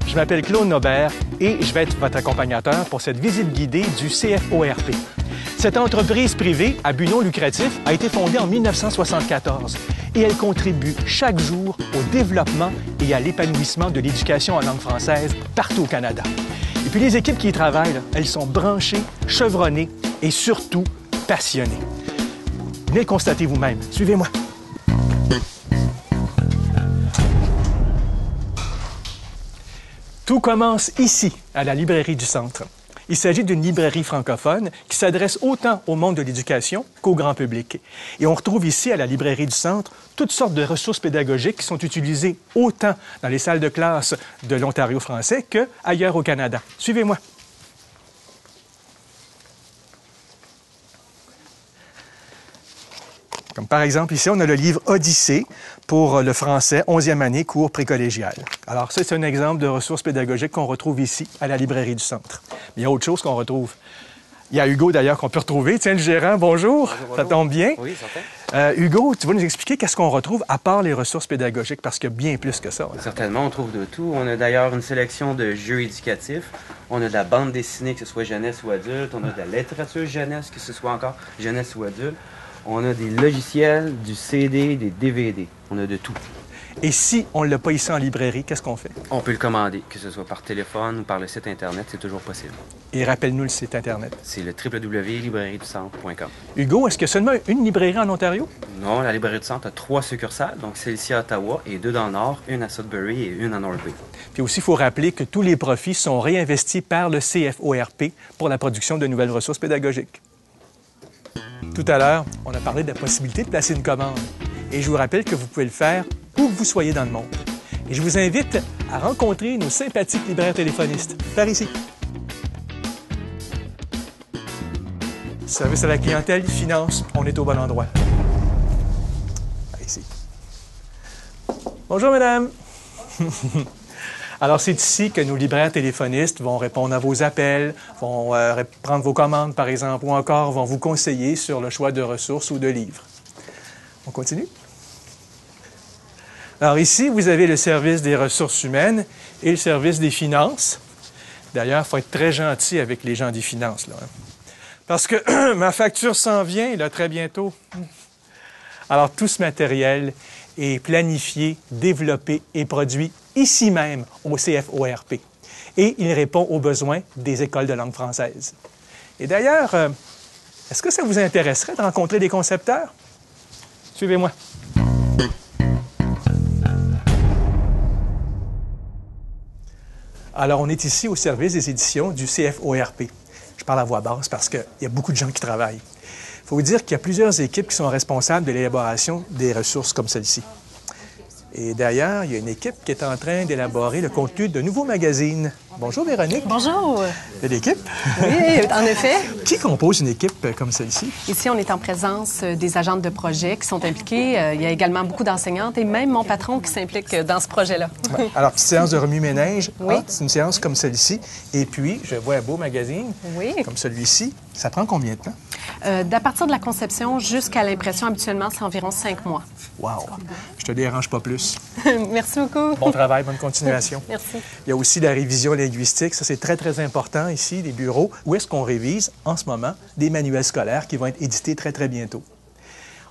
Je m'appelle Claude Nobert et je vais être votre accompagnateur pour cette visite guidée du CFORP. Cette entreprise privée à but non lucratif a été fondée en 1974 et elle contribue chaque jour au développement et à l'épanouissement de l'éducation en langue française partout au Canada. Et puis les équipes qui y travaillent, là, elles sont branchées, chevronnées et surtout passionnées. Venez le constater vous-même. Suivez-moi. Tout commence ici, à la librairie du Centre. Il s'agit d'une librairie francophone qui s'adresse autant au monde de l'éducation qu'au grand public. Et on retrouve ici, à la librairie du Centre, toutes sortes de ressources pédagogiques qui sont utilisées autant dans les salles de classe de l'Ontario français qu'ailleurs au Canada. Suivez-moi. Comme par exemple, ici, on a le livre Odyssée pour le français, 11e année, cours précollégial. Alors, ça, c'est un exemple de ressources pédagogiques qu'on retrouve ici, à la librairie du Centre. Mais il y a autre chose qu'on retrouve. Il y a Hugo, d'ailleurs, qu'on peut retrouver. Tiens, le gérant, bonjour. Bonjour. Ça tombe bien? Oui, certain. Hugo, tu vas nous expliquer qu'est-ce qu'on retrouve à part les ressources pédagogiques, parce qu'il y a bien plus que ça. Hein? Certainement, on trouve de tout. On a d'ailleurs une sélection de jeux éducatifs. On a de la bande dessinée, que ce soit jeunesse ou adulte. On a de la littérature jeunesse, que ce soit encore jeunesse ou adulte. On a des logiciels, du CD, des DVD. On a de tout. Et si on ne l'a pas ici en librairie, qu'est-ce qu'on fait? On peut le commander, que ce soit par téléphone ou par le site Internet, c'est toujours possible. Et rappelle-nous le site Internet. C'est le www.librairieducentre.com. Hugo, est-ce qu'il y a seulement une librairie en Ontario? Non, la Librairie du Centre a 3 succursales, donc celle-ci à Ottawa et 2 dans le Nord, une à Sudbury et une à North Bay. Puis aussi, il faut rappeler que tous les profits sont réinvestis par le CFORP pour la production de nouvelles ressources pédagogiques. Tout à l'heure, on a parlé de la possibilité de placer une commande. Et je vous rappelle que vous pouvez le faire où que vous soyez dans le monde. Et je vous invite à rencontrer nos sympathiques libraires téléphonistes par ici. Service à la clientèle, finance, on est au bon endroit. Par ici. Bonjour, madame. Alors, c'est ici que nos libraires téléphonistes vont répondre à vos appels, vont prendre vos commandes, par exemple, ou encore vont vous conseiller sur le choix de ressources ou de livres. On continue? Alors ici, vous avez le service des ressources humaines et le service des finances. D'ailleurs, il faut être très gentil avec les gens des finances, là, hein? Parce que ma facture s'en vient, là, très bientôt. Alors, tout ce matériel est planifié, développé et produit ici même au CFORP. Et il répond aux besoins des écoles de langue française. Et d'ailleurs, est-ce que ça vous intéresserait de rencontrer des concepteurs? Suivez-moi. Alors, on est ici au service des éditions du CFORP. Je parle à voix basse parce qu'il y a beaucoup de gens qui travaillent. Il faut vous dire qu'il y a plusieurs équipes qui sont responsables de l'élaboration des ressources comme celle-ci. Et d'ailleurs, il y a une équipe qui est en train d'élaborer le contenu de nouveaux magazines. Bonjour Véronique. Bonjour. Il y a l'équipe? Oui, en effet. Qui compose une équipe comme celle-ci? Ici, on est en présence des agentes de projet qui sont impliquées. Il y a également beaucoup d'enseignantes et même mon patron qui s'implique dans ce projet-là. Alors, petite séance de remue-ménage. Oui. Ah, c'est une séance comme celle-ci. Et puis, je vois un beau magazine comme celui-ci. Ça prend combien de temps? D'à partir de la conception jusqu'à l'impression, habituellement, c'est environ 5 mois. Wow! Je te dérange pas plus. Merci beaucoup. Bon travail, bonne continuation. Merci. Il y a aussi la révision linguistique. Ça, c'est très, très important ici, les bureaux. Où est-ce qu'on révise, en ce moment, des manuels scolaires qui vont être édités très, très bientôt.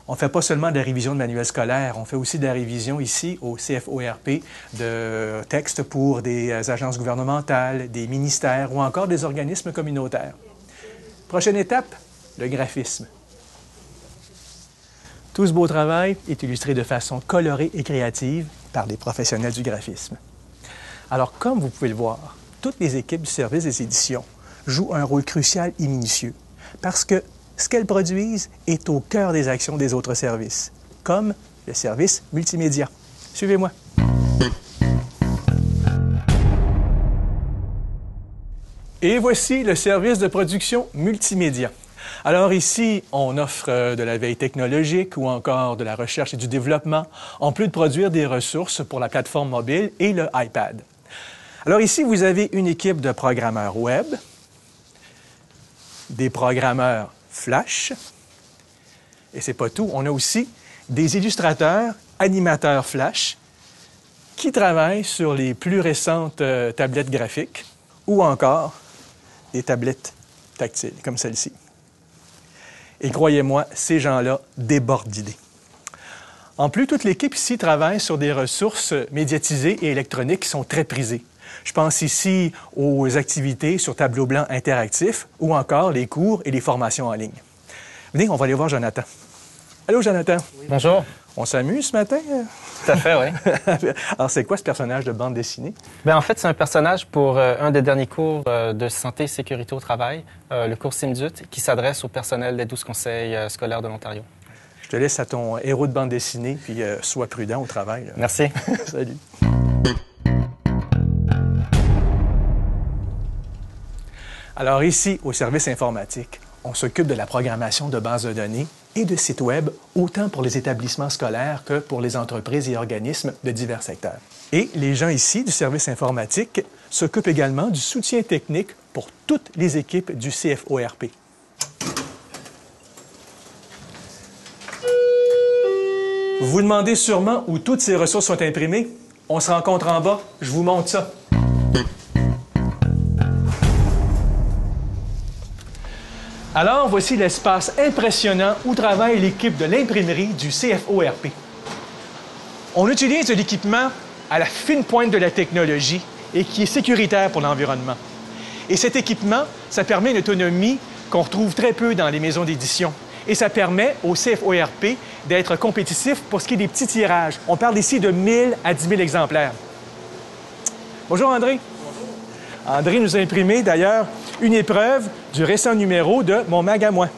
On ne fait pas seulement de la révision de manuels scolaires, on fait aussi de la révision ici, au CFORP, de textes pour des agences gouvernementales, des ministères ou encore des organismes communautaires. Prochaine étape, le graphisme. Tout ce beau travail est illustré de façon colorée et créative par des professionnels du graphisme. Alors, comme vous pouvez le voir, toutes les équipes du service des éditions jouent un rôle crucial et minutieux parce que ce qu'elles produisent est au cœur des actions des autres services, comme le service multimédia. Suivez-moi. Et voici le service de production multimédia. Alors ici, on offre de la veille technologique ou encore de la recherche et du développement, en plus de produire des ressources pour la plateforme mobile et le iPad. Alors ici, vous avez une équipe de programmeurs web, des programmeurs Flash, et c'est pas tout, on a aussi des illustrateurs, animateurs Flash, qui travaille sur les plus récentes tablettes graphiques ou encore des tablettes tactiles, comme celle-ci. Et croyez-moi, ces gens-là débordent d'idées. En plus, toute l'équipe ici travaille sur des ressources médiatisées et électroniques qui sont très prisées. Je pense ici aux activités sur tableau blanc interactif ou encore les cours et les formations en ligne. Venez, on va aller voir Jonathan. Allô, Jonathan. Oui. Bonjour. On s'amuse ce matin? Tout à fait, oui. Alors, c'est quoi ce personnage de bande dessinée? Bien, en fait, c'est un personnage pour un des derniers cours de santé et sécurité au travail, le cours SIMDUT, qui s'adresse au personnel des 12 conseils scolaires de l'Ontario. Je te laisse à ton héros de bande dessinée, puis sois prudent au travail. Là. Merci. Salut. Alors ici, au service informatique, on s'occupe de la programmation de bases de données et de sites Web, autant pour les établissements scolaires que pour les entreprises et organismes de divers secteurs. Et les gens ici du service informatique s'occupent également du soutien technique pour toutes les équipes du CFORP. Vous vous demandez sûrement où toutes ces ressources sont imprimées? On se rencontre en bas, je vous montre ça. Alors, voici l'espace impressionnant où travaille l'équipe de l'imprimerie du CFORP. On utilise de l'équipement à la fine pointe de la technologie et qui est sécuritaire pour l'environnement. Et cet équipement, ça permet une autonomie qu'on retrouve très peu dans les maisons d'édition. Et ça permet au CFORP d'être compétitif pour ce qui est des petits tirages. On parle ici de 1000 à 10 000 exemplaires. Bonjour André. Bonjour. André nous a imprimé d'ailleurs une épreuve du récent numéro de Mon mag à moi.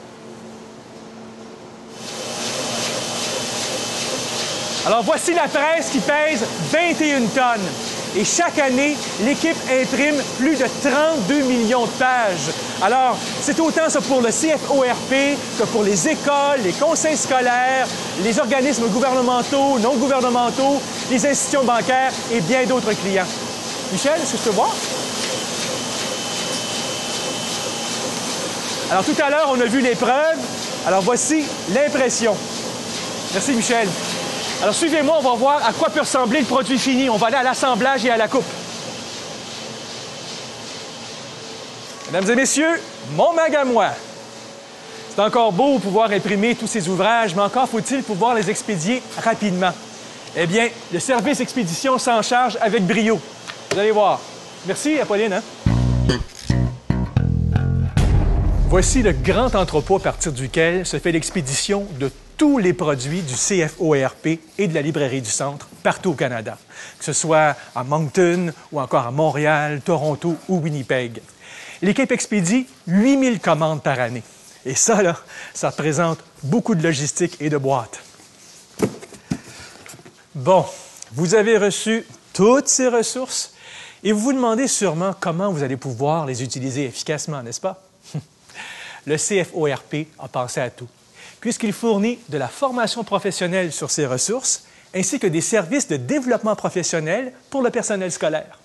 Alors voici la presse qui pèse 21 tonnes. Et chaque année, l'équipe imprime plus de 32 millions de pages. Alors, c'est autant ça pour le CFORP que pour les écoles, les conseils scolaires, les organismes gouvernementaux, non gouvernementaux, les institutions bancaires et bien d'autres clients. Michel, est-ce que je peux voir? Alors, tout à l'heure, on a vu l'épreuve. Alors, voici l'impression. Merci, Michel. Alors, suivez-moi, on va voir à quoi peut ressembler le produit fini. On va aller à l'assemblage et à la coupe. Mesdames et messieurs, mon mag à moi. C'est encore beau de pouvoir imprimer tous ces ouvrages, mais encore faut-il pouvoir les expédier rapidement. Eh bien, le service expédition s'en charge avec brio. Vous allez voir. Merci, Apolline. Hein? Voici le grand entrepôt à partir duquel se fait l'expédition de tous les produits du CFORP et de la Librairie du Centre partout au Canada, que ce soit à Moncton ou encore à Montréal, Toronto ou Winnipeg. L'équipe expédie 8000 commandes par année. Et ça, là, ça représente beaucoup de logistique et de boîtes. Bon, vous avez reçu toutes ces ressources et vous vous demandez sûrement comment vous allez pouvoir les utiliser efficacement, n'est-ce pas? Le CFORP a pensé à tout, puisqu'il fournit de la formation professionnelle sur ces ressources, ainsi que des services de développement professionnel pour le personnel scolaire.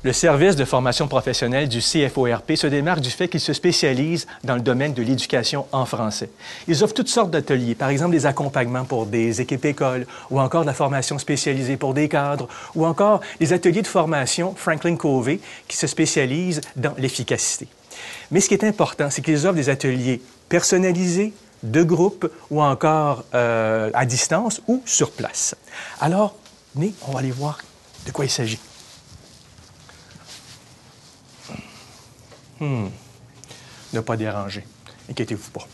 Le service de formation professionnelle du CFORP se démarque du fait qu'il se spécialise dans le domaine de l'éducation en français. Ils offrent toutes sortes d'ateliers, par exemple des accompagnements pour des équipes écoles, ou encore de la formation spécialisée pour des cadres, ou encore des ateliers de formation Franklin Covey qui se spécialisent dans l'efficacité. Mais ce qui est important, c'est qu'ils offrent des ateliers personnalisés, de groupe, ou encore à distance ou sur place. Alors, venez, on va aller voir de quoi il s'agit. Ne pas déranger. Inquiétez-vous pas.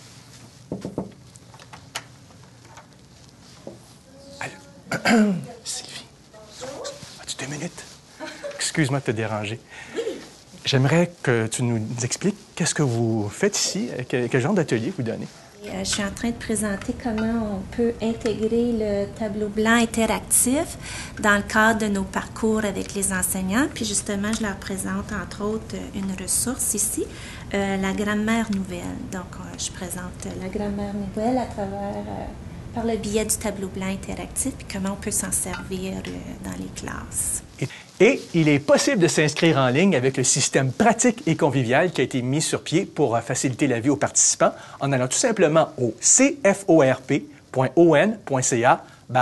Allô. Sylvie. As-tu 2 minutes? Excuse-moi de te déranger. J'aimerais que tu nous expliques qu'est-ce que vous faites ici, quel genre d'atelier vous donnez. Je suis en train de présenter comment on peut intégrer le tableau blanc interactif dans le cadre de nos parcours avec les enseignants. Puis justement, je leur présente entre autres une ressource ici, la grammaire nouvelle. Donc, je présente la grammaire nouvelle à travers, par le biais du tableau blanc interactif, puis comment on peut s'en servir dans les classes. Et il est possible de s'inscrire en ligne avec le système pratique et convivial qui a été mis sur pied pour faciliter la vie aux participants en allant tout simplement au cforp.ca/. cforp.on.ca/pp.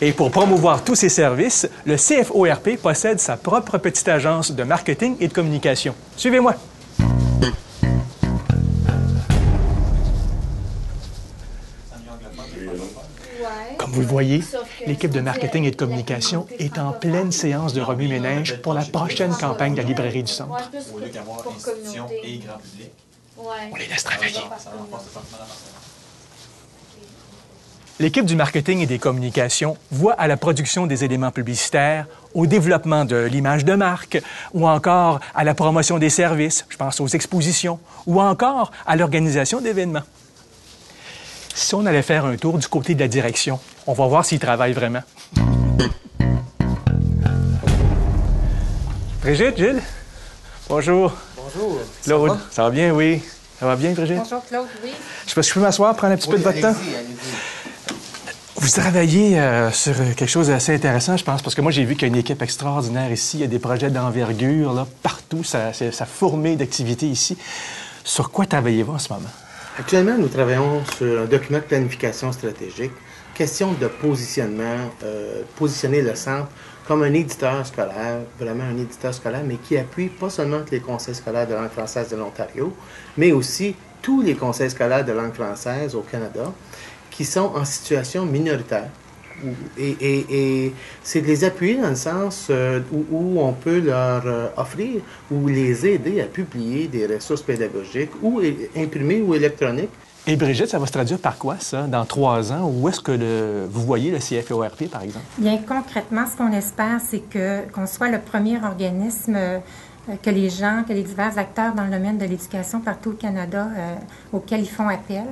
Et pour promouvoir tous ces services, le CFORP possède sa propre petite agence de marketing et de communication. Suivez-moi. Comme vous le voyez, l'équipe de marketing et de communication est en pleine séance de remue-ménage pour la prochaine campagne de la librairie du Centre. Au lieu d'avoir institutions et grand public, on les laisse travailler. L'équipe du marketing et des communications voit à la production des éléments publicitaires, au développement de l'image de marque, ou encore à la promotion des services, je pense aux expositions, ou encore à l'organisation d'événements. Si on allait faire un tour du côté de la direction, on va voir s'ils travaillent vraiment. Brigitte, Gilles? Bonjour. Bonjour. Claude, ça va bien, oui? Ça va bien, Brigitte? Bonjour, Claude, oui. Je sais pas si je peux m'asseoir, prendre un petit peu de votre temps. Allez-y. Vous travaillez sur quelque chose d'assez intéressant, je pense, parce que moi, j'ai vu qu'il y a une équipe extraordinaire ici. Il y a des projets d'envergure, là, partout. Ça fourmille d'activités ici. Sur quoi travaillez-vous en ce moment? Actuellement, nous travaillons sur un document de planification stratégique. Question de positionnement, positionner le centre comme un éditeur scolaire, vraiment un éditeur scolaire, mais qui appuie pas seulement les conseils scolaires de langue française de l'Ontario, mais aussi tous les conseils scolaires de langue française au Canada, qui sont en situation minoritaire. Et c'est de les appuyer dans le sens où on peut leur offrir ou les aider à publier des ressources pédagogiques ou imprimées ou électroniques. Et Brigitte, ça va se traduire par quoi, ça, dans 3 ans? Où est-ce que vous voyez le CFORP, par exemple? Bien, concrètement, ce qu'on espère, c'est qu'on soit le premier organisme que les divers acteurs dans le domaine de l'éducation partout au Canada, auxquels ils font appel,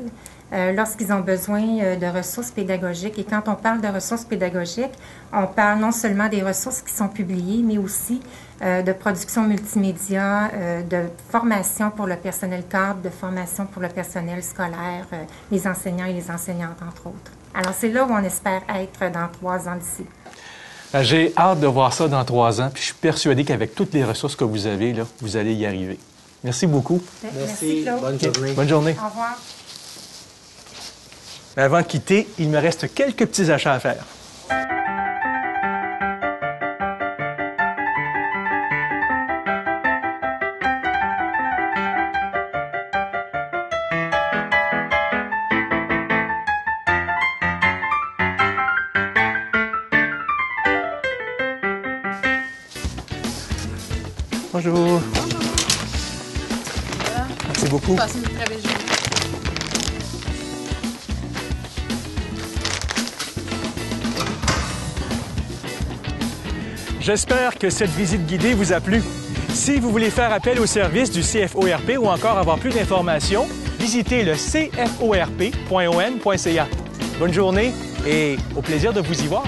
lorsqu'ils ont besoin de ressources pédagogiques. Et quand on parle de ressources pédagogiques, on parle non seulement des ressources qui sont publiées, mais aussi de production multimédia, de formation pour le personnel cadre, de formation pour le personnel scolaire, les enseignants et les enseignantes, entre autres. Alors, c'est là où on espère être dans 3 ans d'ici. J'ai hâte de voir ça dans 3 ans, puis je suis persuadé qu'avec toutes les ressources que vous avez, là, vous allez y arriver. Merci beaucoup. Merci, Claude. Bonne journée. Bonne journée. Au revoir. Mais avant de quitter, il me reste quelques petits achats à faire. Bonjour. Merci beaucoup. Passez une très belle journée. J'espère que cette visite guidée vous a plu. Si vous voulez faire appel au service du CFORP ou encore avoir plus d'informations, visitez le cforp.on.ca. Bonne journée et au plaisir de vous y voir.